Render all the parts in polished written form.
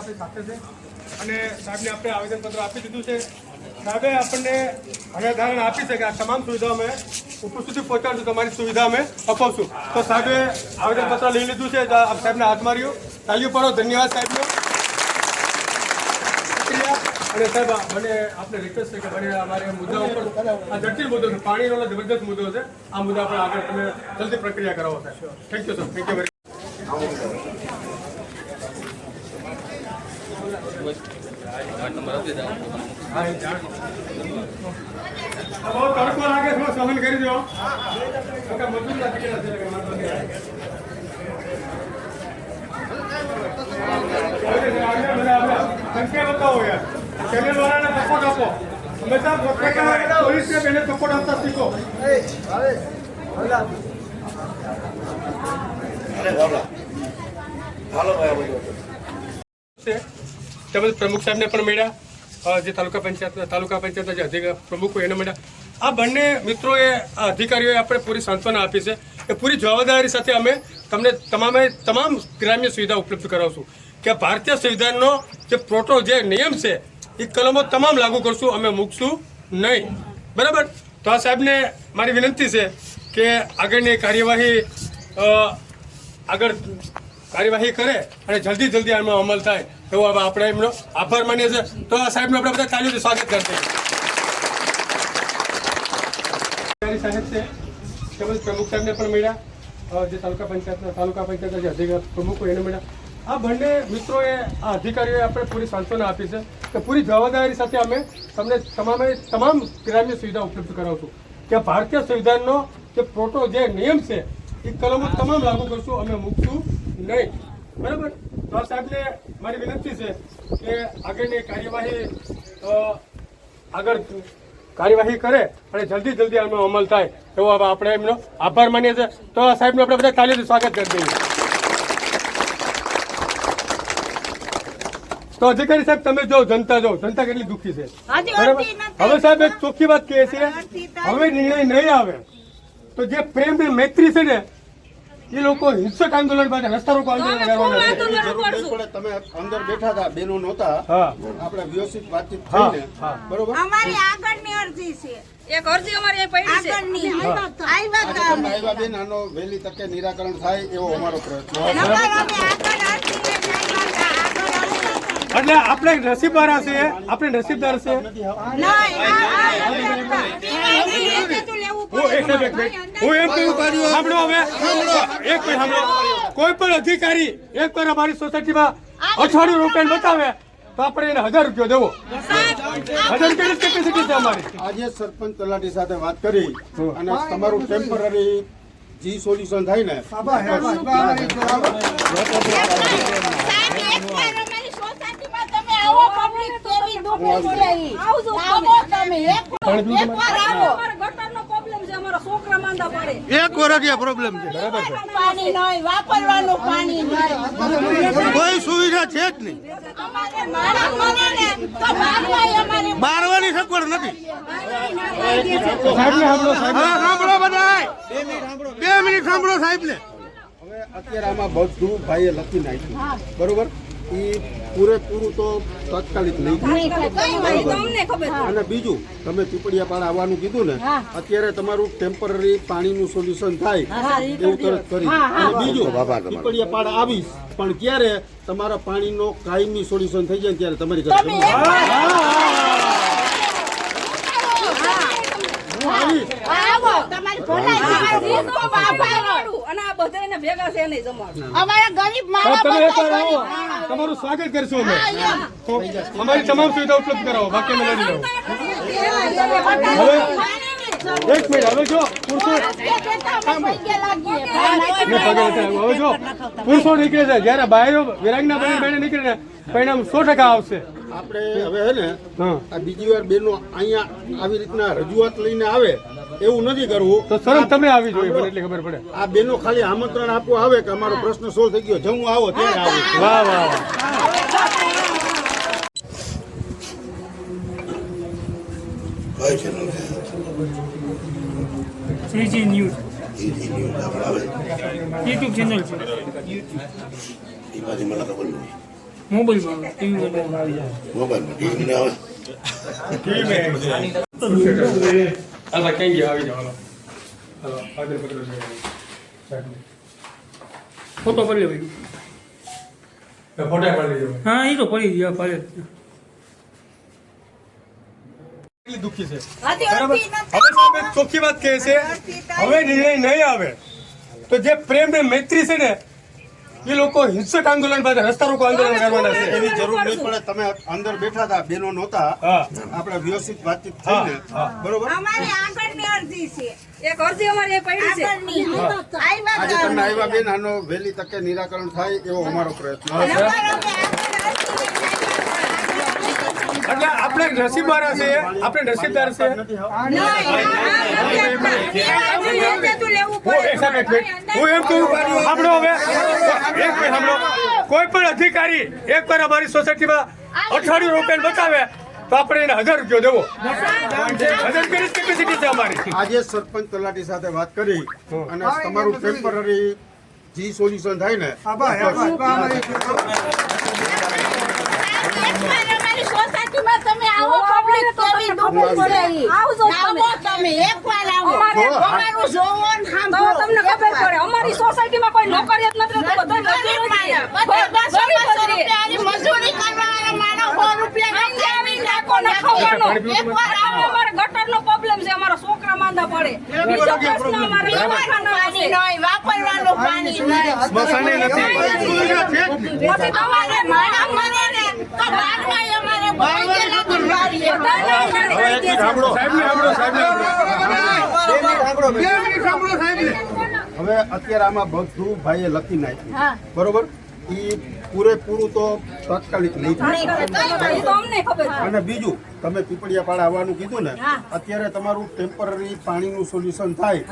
આપણી સાથે છે અને સાહેબને આપણે આવેદનપત્ર આપી દીધું છે. સાહેબે આપણને ધારણા આપી છે કે આ તમામ સુવિધાઓ અમે ઉપર સુધી પહોંચાડશું, તમારી સુવિધા અમે અપાવશું. તો સાહેબે આવેદનપત્ર લઈ લીધું છે. સાહેબને હાથ માર્યો, તાલીઓ પાડો. ધન્યવાદ સાહેબનો. અને સાહેબ મને આપણે રિક્વેસ્ટ છે કે મને અમારે મુદ્દા ઉપર આ જટિલ મુદ્દો છે, પાણીનો જબરદસ્ત મુદ્દો છે. આ મુદ્દા પર આગળ તમે જલ્દી પ્રક્રિયા કરાવો સાહેબ. Thank you sir. Thank you very બહુ તડકો લાગે થોડો સહન કરી દો. સંખ્યા બતાવો યાર. ચેનલ વાળાને સપોર્ટ આપો. હંમેશા પોલીસને બેને સપોર્ટ આપતા શીખો. તેમજ પ્રમુખ સાહેબને પણ મળ્યા, જે તાલુકા પંચાયતના જે પ્રમુખ હોય એને મળ્યા. આ બંને મિત્રોએ અધિકારીઓએ આપણે પૂરી સાંત્વના આપી છે કે પૂરી જવાબદારી સાથે અમે તમને તમામ ગ્રામ્ય સુવિધા ઉપલબ્ધ કરાવશું. કે ભારતીય સંવિધાનનો જે જે નિયમ છે એ કલમો તમામ લાગુ કરશું, અમે મૂકશું નહીં. બરાબર? તો આ સાહેબને મારી વિનંતી છે કે આગળની કાર્યવાહી કરે અને જલ્દી આનો અમલ થાય એવો આપણે એમનો આભાર માનીએ છીએ. તો આ સાહેબનું આપણે બધા તાલીઓથી સ્વાગત કરશે. સાહેબ છે તેમજ પ્રમુખ સાહેબને પણ મળ્યા, જે તાલુકા પંચાયતના જે પ્રમુખ હોય એને મળ્યા. આ બંને મિત્રોએ અધિકારીઓએ આપણે પૂરી સાંત્વના આપી છે કે પૂરી જવાબદારી સાથે અમે તમને તમામ ગ્રામ્ય સુવિધા ઉપલબ્ધ કરાવશું. કે ભારતીય સંવિધાનનો જે નિયમ છે એ કલમો તમામ લાગુ કરશું, અમે મૂકશું નહીં. બરાબર? તો આ સાહેબને મારી વિનંતી છે કે આગળની કાર્યવાહી કરે અને જલ્દી આનો અમલ થાય એવો આપણે એમનો આભાર માનીએ છીએ. તો આ સાહેબનું આપણે બધા તાલીઓથી સ્વાગત કરી દઈએ. તો અધિકારી સાહેબ તમે જનતા કેટલી દુઃખી છે. બરાબર? હવે સાહેબ એક ચોખ્ખી વાત કહે છે, હવે નિર્ણય નહીં આવે તો જે પ્રેમ ને મૈત્રી છે ને એ લોકો હિંસક આંદોલન માટે રસ્તા રોકો આંદોલન કરવાના. તમે અંદર બેઠા હતા, બેનો નહોતા, આપણે વ્યવસ્થિત વાતચીત થઈને બરોબર. અમારી આગળની અરજી છે, એક અરજી અમારી પડી છે. આવ્યા બેન, આનો વહેલી તકે નિરાકરણ થાય એવો અમારો પ્રયત્ન. એટલે આપણે નસીબદાર છે, હું એમ કહ્યું, કોઈ પણ અધિકારી એક વાર અમારી સોસાયટીમાં અઠવાડિયું રોકાણ બતાવે તો આપણે એને 1000 રૂપિયા દેવો. 1000 રૂપિયાની કેપેસિટી છે અમારી. આજે સરપંચ તલાટી સાથે વાત કરી અને તમારું ટેમ્પરરી જી સોલ્યુશન થાય ને એક વર્ષ પ્રોબ્લેમ છે. પાણી નહીં, વાપરવાનું પાણી નહીં, કોઈ સુવિધા છે જ નહીં. બારવાની સગવડ નથી. સાંભળો બધા, 2 મિનિટ સાંભળો સાહેબ ને. હવે અત્યારે આમાં બધું ભાઈએ લખી નાખ્યું, બરોબર. એ પૂરેપૂરું તો તાત્કાલિક નહીં. અને બીજું, તમે પીપળિયાપાડા આવવાનું કીધું ને, અત્યારે તમારું ટેમ્પરરી પાણીનું સોલ્યુશન થાય એવું તરત કરી. અને બીજું, પીપળિયાપાડા આવીશ પણ ક્યારે તમારા પાણીનો કાયમી સોલ્યુશન થઈ જાય ત્યારે તમારી ઘરે તમારું સ્વાગત કરશું અમે. અમારી તમામ સુવિધા ઉપલબ્ધ કરાવો, બાકી અમે લડી લઉં. એક મિનિટ, હવે જો પુરુષો નીકળે છે, જયારે બાયો વિરાંગના બહેને નીકળે ને પરિણામ 100% આવશે. આપણે હવે હે ને આ બીજી વાર બેનો અહીંયા આવી રીતના રજૂઆત લઈને આવે એવું નથી કરવું. તો સરસ તમે આવી જોઈએ, મને એટલી ખબર પડે. આ બેનો ખાલી આમંત્રણ આપવું આવે કે અમારો પ્રશ્ન સોલ્વ થઈ ગયો, જમવું આવો ત્યારે આવો. વાહ વાહ. કયું ચેનલ છે? શ્રીજી ન્યૂઝ ઈ ન્યૂઝ આપણે આવે યુટ્યુબ ચેનલ છે એ પાછી મને ખબર નથી. મોબાઈલમાં ટીવીમાં મોબાઈલમાં ટીવીમાં આવે. હાલ ભાઈ ક્યાં ગયા આવી જાઓ હાલો હાલો આગળ પકડો સાહેબ ફોટો કરી લેવાય ફોટા પાડી લેજો હા એ તો પડી ગયા પડે કેટલી દુઃખી છે હજી બરાબર અડધી નથી. હવે સાહેબ એક ચોખ્ખી વાત કહે છે હવે નિર્ણય નહીં આવે તો જે પ્રેમ ને મૈત્રી છે ને એ લોકો હિંસક આંદોલન બાદ રસ્તા રોકો આંદોલન કરવાના છે એવી જરૂર નહીં પડે. તમે અંદર બેઠા હતા, બેનો નહોતા, હા આપણે વ્યવસ્થિત વાતચીત થઈ ને, બરોબર? અમારી આગળની અરજી છે એક અરજી અમારી અહીં પડી છે. આગળની આજે તમને આવ્યા બેન, આનો વહેલી તકે નિરાકરણ થાય એવો અમારો પ્રયત્ન છે. એટલે આપણે નસીબદાર છે આપણે નસીબદાર છે હું એમ કહું સાંભળો હવે એક મિનિટ સાંભળો કોઈ પણ અધિકારી એક વાર અમારી સોસાયટીમાં અઠવાડિયું રોકાઈને બતાવે તો આપણે એને 1000 રૂપિયા દેવો 1000 કેપેસિટી છે અમારી આજે સરપંચ તલાટી સાથે વાત કરી અને તમારું ટેમ્પરરી જી સોલ્યુશન થાય ને, અમારી સોસાયટીમાં તમે આવો પબ્લિક કેવી દુઃખ પડે ઈ. આવજો તમે. આવો તમે એકવાર આવો અમારું જોવો ને તો સાંભળો. તમને ખબર પડે અમારી સોસાયટીમાં કોઈ નોકરિયાત નથી રહેતું, બધા મજૂરી જ છે. બસો ગરીબ જ છે. રૂપિયાની મજૂરી કરવાવાળા માણસ 100 રૂપિયા આમ જાવી નાખો નખાવાનો. એકવાર આવો. અમારે ગટરનો પ્રોબ્લેમ છે, અમારા છોકરા માંદા પડે. બીજો પ્રશ્ન અમારે દવાખાનાનો પાણી છે. નહીં, વાપરવાનું પાણી નહીં. સ્મશાને નથી પછી તમારે અમારે ને તો બારમાય અમારે ભણી ગયેલા ગુરવારીએ. હવે અત્યારે આમાં બધું ભાઈએ લખી નાખ્યું, બરોબર? ઈ પૂરેપૂરું તો તાત્કાલિક નહીં થાય. એ તો અમને ખબર છે. અને બીજું, તમે પીપળિયાપાડ આવવાનું કીધું ને, અત્યારે તમારું ટેમ્પરરી પાણીનું સોલ્યુશન થાય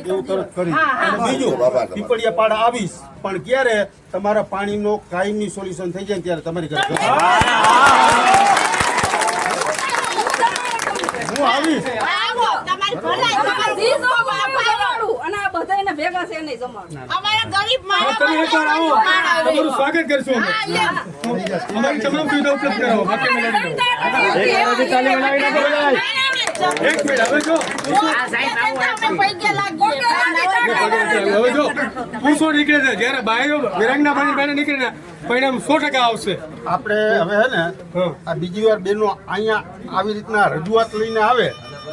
એવું તરત કરી. અને બીજું, પીપળિયાપાડ આવીશ પણ ક્યારે તમારા પાણીનો કાયમી સોલ્યુશન થઈ જાય ત્યારે તમારી ઘરે હું આવીશ. આવો, તમારી ભલાઈ, તમારું જી ખૂબ તો આભાર. જમાડું. અને આ બધા એને ભેગા છે નહીં જમાડું. અમારા ગરીબ માણસ તમે એકવાર આવો તમારું સ્વાગત કરશું અમે અમારી તમામ સુવિધા ઉપલબ્ધ કરાવો બાકી અમે નથી દેવું. એક મિનિટ હવે જો હવે જો પૂછો નીકળે છે જ્યારે બાયો વિરાંગના પાણી બહાર નીકળે ને પરિણામ 100% આવશે આપણે હવે હે ને આ બીજી વાર બેનો અહીંયા આવી રીતના રજૂઆત લઈને આવે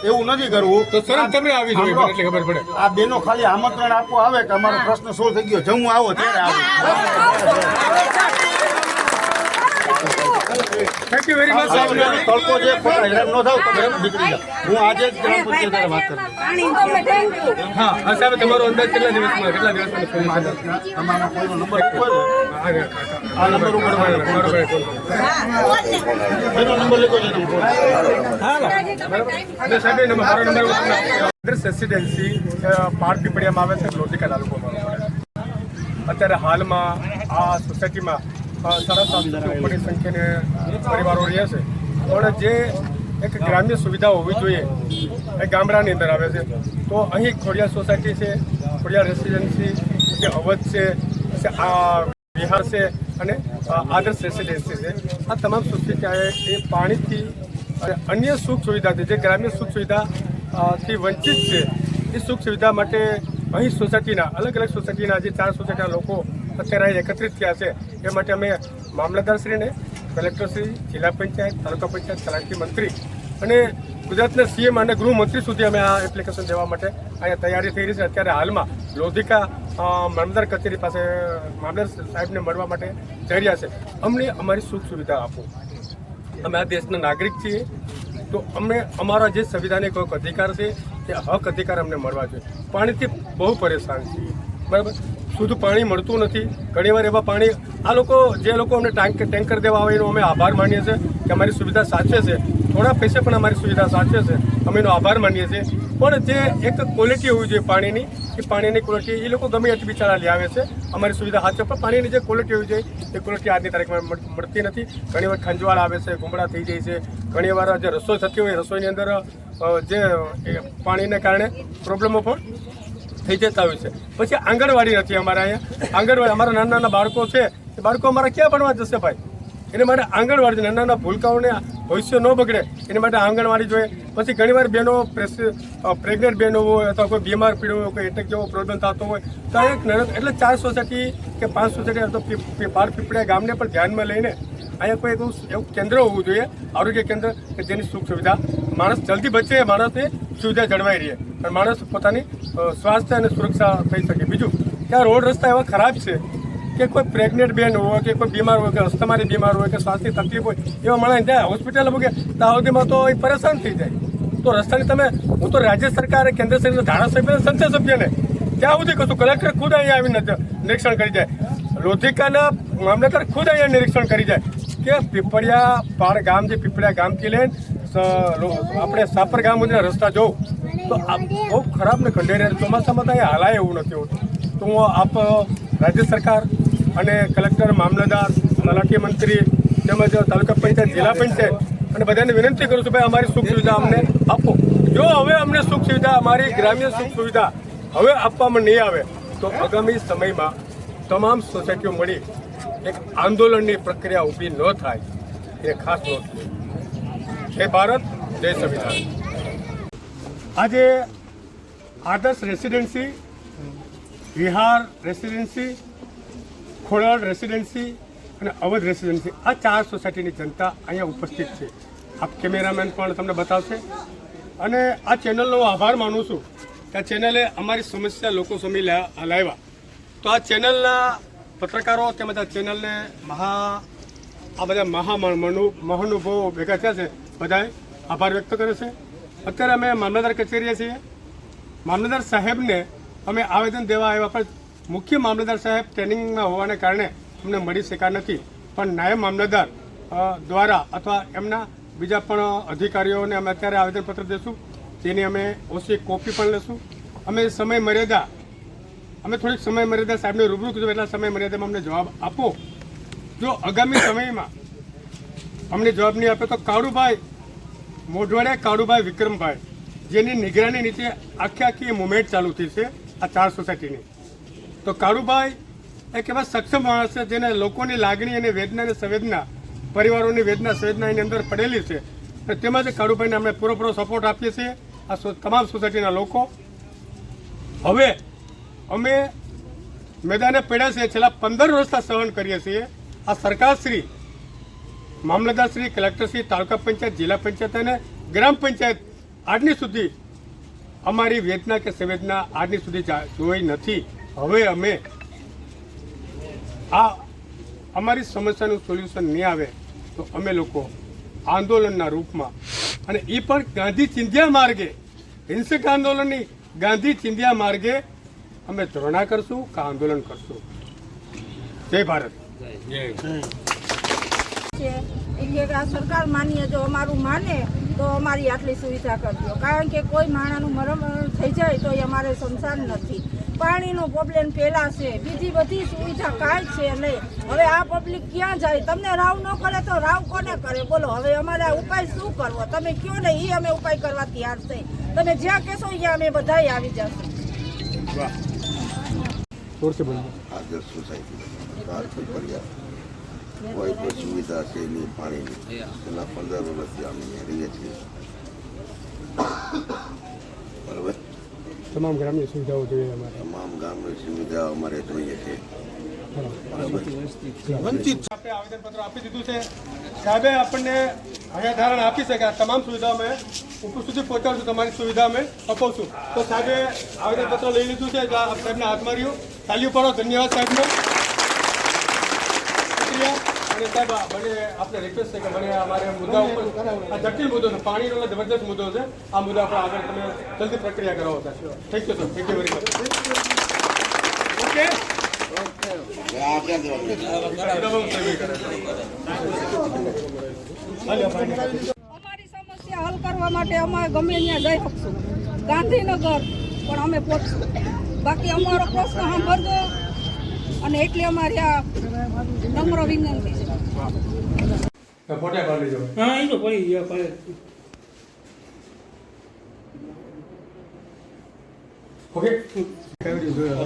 એવું નથી કરવું. તો સરસ તમે આવી જોઈએ મને એટલે ખબર પડે આ બેનો ખાલી આમંત્રણ આપવું આવે કે અમારો પ્રશ્ન સોલ્વ થઈ ગયો, જમવું આવો ત્યારે આવો. થેન્ક યુ વેરી મચ સાહેબ તડકો જે ખોટા હેરાન ન થાવ તમે નીકળી જાઓ. હું આજે જ ગ્રામ પંચાયત સાથે વાત કરી. પાણી તમને thank you. હા હા સાહેબ તમારો અંદાજ કેટલા દિવસમાં તમારો કોઈનો નંબર હોય ને, આ નંબર ઉપર બરોબર એનો નંબર લેતો જજો. અને સાહેબ એ મારો નંબર આદર્શ રેસિડેન્સી પાડ પીપળિયામાં આવે છે લોધિકા તાલુકામાં અત્યારે હાલમાં આ સોસાયટીમાં 750 ઉપરની સંખ્યાને પરિવારો રહે છે પણ જે એક ગ્રામ્ય સુવિધાઓ હોવી જોઈએ એ ગામડાની અંદર આવે છે તો અહીં ખોડિયાર સોસાયટી છે, ખોડિયાર રેસિડેન્સી છે, અવધ છે, આ વિહાર છે અને આદર્શ રેસિડેન્સી છે. આ તમામ સોસાયટીઓએ એ પાણીથી અને અન્ય સુખ સુવિધાથી જે ગ્રામ્ય સુખ સુવિધાથી વંચિત છે એ સુખ સુવિધા માટે અહીં સોસાયટીના અલગ અલગ સોસાયટીના જે 4 સોસાયટીના લોકો અત્યારે અહીં એકત્રિત થયા છે એ માટે અમે મામલતદારશ્રીને, કલેક્ટરશ્રી, જિલ્લા પંચાયત, તાલુકા પંચાયત, તલાટી મંત્રી અને ગુજરાતના સીએમ અને ગૃહમંત્રી સુધી અમે આ એપ્લિકેશન દેવા માટે અહીંયા તૈયારી થઈ રહી છે. અત્યારે હાલમાં લોધિકા મામલતદાર કચેરી પાસે મામલતદાર સાહેબને મળવા માટે જઈ રહ્યા છે. અમને અમારી સુખ સુવિધા આપો. અમે આ દેશના નાગરિક છીએ તો અમને અમારા જે સંવિધાનિક હક અધિકાર છે તે હક અધિકાર અમને મળવા જોઈએ. પાણીથી બહુ પરેશાન છીએ, બરાબર? શુદ્ધ પાણી મળતું નથી. ઘણીવાર એવા પાણી આ લોકો જે લોકો અમને ટેન્કર દેવા આવે એનો અમે આભાર માનીએ છીએ કે અમારી સુવિધા સાચવે છે, થોડા પૈસે પણ અમારી સુવિધા સાચવે છે, અમે એનો આભાર માનીએ છીએ. પણ જે એક ક્વોલિટી હોવી જોઈએ પાણીની, એ પાણીની ક્વોલિટી એ લોકો ગમે ત્યાંથી બિચારા લઈ આવે છે. અમારી સુવિધા સાચવે પણ પાણીની જે ક્વોલિટી હોવી જોઈએ એ ક્વોલિટી આજની તારીખમાં મળતી નથી. ઘણીવાર ખંજવાળ આવે છે, ગુમડા થઈ જાય છે. ઘણીવાર જે રસોઈ થતી હોય રસોઈની અંદર જે પાણીને કારણે પ્રોબ્લેમો પણ થઈ જતા હોય છે. પછી આંગણવાડી નથી અમારા અહીંયા. આંગણવાડી અમારા નાના નાના બાળકો છે, એ બાળકો અમારા ક્યાં ભણવા જશે ભાઈ? એના માટે આંગણવાડી, નાના નાના ભૂલકાઓને ભવિષ્ય ન બગડે એના માટે આંગણવાડી જોઈએ. પછી ઘણીવાર બહેનો પ્રેગ્નેન્ટ બહેનો હોય અથવા કોઈ બીમાર પીડ્યો હોય, કોઈ એટેક જેવો પ્રોબ્લેમ થતો હોય તો એટલે 4 સોસાયટી કે 5 સોસાયટી અથવા 12 પીપળિયા ગામને પણ ધ્યાનમાં લઈને અહીંયા કોઈ એવું કેન્દ્ર હોવું જોઈએ, આરોગ્ય કેન્દ્ર, કે જેની સુખ સુવિધા માણસ જલ્દી બચે, માણસની સુવિધા જળવાઈ રહે અને માણસ પોતાની સ્વાસ્થ્ય અને સુરક્ષા થઈ શકે. બીજું કે આ રોડ રસ્તા એવા ખરાબ છે કે કોઈ પ્રેગ્નેન્ટ બેન હોય કે કોઈ બીમાર હોય કે અસ્થમાની બીમાર હોય કે શ્વાસની તકલીફ હોય એવા માણસ જાય હોસ્પિટલ મૂકે તો સુધીમાં તો એ પરેશાન થઈ જાય. તો રસ્તાની તમે, હું તો રાજ્ય સરકાર, કેન્દ્ર સરકાર, ધારાસભ્ય, સંસદ સભ્યને ત્યાં સુધી કશું, કલેક્ટર ખુદ અહીંયા આવીને નિરીક્ષણ કરી જાય, લોધિકાના મામલતદાર ખુદ અહીંયા નિરીક્ષણ કરી જાય કે પીપળિયા પાર ગામ, જે પીપળિયા ગામથી લઈને આપણે સાપર ગામ સુધીના રસ્તા જોઉં તો આ બહુ ખરાબ ને ખંડેર. ચોમાસામાં તો અહીંયા હાલાય એવું નથી હોતું. તો હું આપ રાજ્ય સરકાર અને કલેક્ટર, મામલતદાર, તલાટી મંત્રી તેમજ તાલુકા પંચાયત, જિલ્લા પંચાયત અને બધાને વિનંતી કરું છું, ભાઈ અમારી સુખ સુવિધા અમને આપો. જો હવે અમને સુખ સુવિધા, અમારી ગ્રામ્ય સુખ સુવિધા હવે આપવામાં નહીં આવે તો આગામી સમયમાં તમામ સોસાયટીઓ મળી એક આંદોલનની પ્રક્રિયા ઊભી ન થાય એ ખાસ નોંધ. જય ભારત, જય સંવિધાન. આજે આદર્શ રેસિડેન્સી, વિહાર રેસિડેન્સી, ખોડાળ રેસિડેન્સી અને અવધ રેસિડેન્સી, આ 4 સોસાયટીની જનતા અહીંયા ઉપસ્થિત છે. આપ કેમેરામેન પણ તમને બતાવશે. અને આ ચેનલનો હું આભાર માનું છું કે આ ચેનલે અમારી સમસ્યા લોકો સામે લાવ્યા. તો આ ચેનલના પત્રકારો તેમજ આ ચેનલને આ બધા મહાનુભાવો ભેગા થયા છે, બધાએ આભાર વ્યક્ત કરે છે. અત્યારે અમે મામલતદાર કચેરીએ છીએ. મામલતદાર સાહેબને અમે આવેદન દેવા આવ્યા, પણ મુખ્ય મામલતદાર સાહેબ ટ્રેનિંગમાં હોવાને કારણે અમને મળી શક્યા નથી. પણ નાયબ મામલતદાર દ્વારા અથવા એમના બીજા પણ અધિકારીઓને અમે અત્યારે આવેદનપત્ર દઈશું, તેની અમે ઓછી કોપી પણ લઈશું. અમે થોડીક સમય મર્યાદા સાહેબને રૂબરૂ કીધું, એટલા સમય મર્યાદામાં અમને જવાબ આપો. જો આગામી સમયમાં અમને જવાબ નહીં આપે તો કાળુભાઈ મોઢવાડિયા, કાળુભાઈ વિક્રમભાઈ, જેની નિગરાની નીચે આખી મુવમેન્ટ ચાલુ થઈ છે આ 4 સોસાયટીની. તો કાળુભાઈ એક એવા સક્ષમ માણસ છે જેને લોકોની લાગણી અને વેદના અને સંવેદના, પરિવારોની વેદના સંવેદના એની અંદર પડેલી છે. અને તેમાં જ કાળુભાઈને અમે પૂરેપૂરો સપોર્ટ આપીએ છીએ, આ તમામ સોસાયટીના લોકો. હવે અમે મેદાને પડ્યા છીએ, છેલ્લા 15 વર્ષથી સહન કરીએ છીએ. આ સરકારશ્રી, મામલતદારશ્રી, કલેક્ટરશ્રી, તાલુકા પંચાયત, જિલ્લા પંચાયત અને ગ્રામ પંચાયત આજની સુધી અમારી વેદના કે સંવેદના આજની સુધી જોઈ નથી. હવે અમે અમારી સમસ્યાનું સોલ્યુશન નહીં આવે તો અમે લોકો આંદોલનના રૂપમાં, અને એ પણ ગાંધી ચિંધ્યા માર્ગે, હિંસક આંદોલનની ગાંધી ચિંધ્યા માર્ગે અમે ધરણા કરશું કે આંદોલન કરશું. જય ભારત. આ સરકાર માન્ય જો અમારું માને તો અમારી આટલી સુવિધા કરજો, કારણ કે કોઈ માણાનું મરણ થઈ જાય તો એ અમારે સંસાર નથી. પાણીનો પ્રોબ્લેમ પહેલા છે, બીજી બધી સુવિધા કાંઈ છે નહીં. હવે આ પબ્લિક ક્યાં જાય? તમને રાવ ન કરે તો રાવ કોને કરે બોલો? હવે અમારે ઉપાય શું કરવો? તમે કયો ને એ અમે ઉપાય કરવા તૈયાર છે. તમે જ્યાં કહેશો ત્યાં અમે બધાય આવી જશું. આદર્શ સોસાયટી કોઈ પણ સુવિધા છે નહીં પાણીની. છેલ્લા 15 વર્ષથી અમે રહીએ છીએ. બરાબર, તમામ ગ્રામ્ય સુવિધાઓ જોઈએ અમારે. તમામ ગામની સુવિધા અમારે જોઈએ છે. આપણે આવેદનપત્ર આપી દીધું છે. સાહેબે આપણને અહીંયા ધારણ આપી છે કે આ તમામ સુવિધા અમે ઉપર સુધી પહોંચાડશું, તમારી સુવિધા અમે અપાવશું. તો સાહેબે આવેદનપત્ર લઈ લીધું છે. સાહેબના હાથમાં રહ્યું, તાલીઓ પાડો. ધન્યવાદ સાહેબનો. અને સાહેબ મને આપણે રિક્વેસ્ટ છે કે મને અમારે મુદ્દા ઉપર, આ જટિલ મુદ્દો છે, પાણીનો જબરદસ્ત મુદ્દો છે, આ મુદ્દા પર આગળ તમે જલ્દી પ્રક્રિયા કરાવો. Thank you sir, thank you very much. Okay, અમારી સમસ્યા હલ કરવા માટે અમે ગમે ત્યાં જઈ શકશું. ગાંધીનગર પણ અમે પહોંચશું. બાકી અમારો પ્રશ્ન સાંભળજો અને એટલે અમારી આ નમ્ર વિનંતી છે. ફોટા પાડી લેજો. હા, એ તો પડી ગયા. ઓકે કઈ જોયો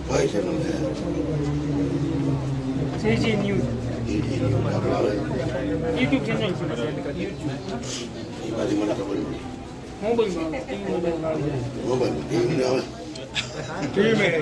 ભાઈ છે ને CG ન્યૂઝ યુટ્યુબ ચેનલ છે એ બાજુ મને ખબર નથી મોબાઈલમાં ટીવીમાં મોબાઈલ ટીવી આવે ટીવી મેં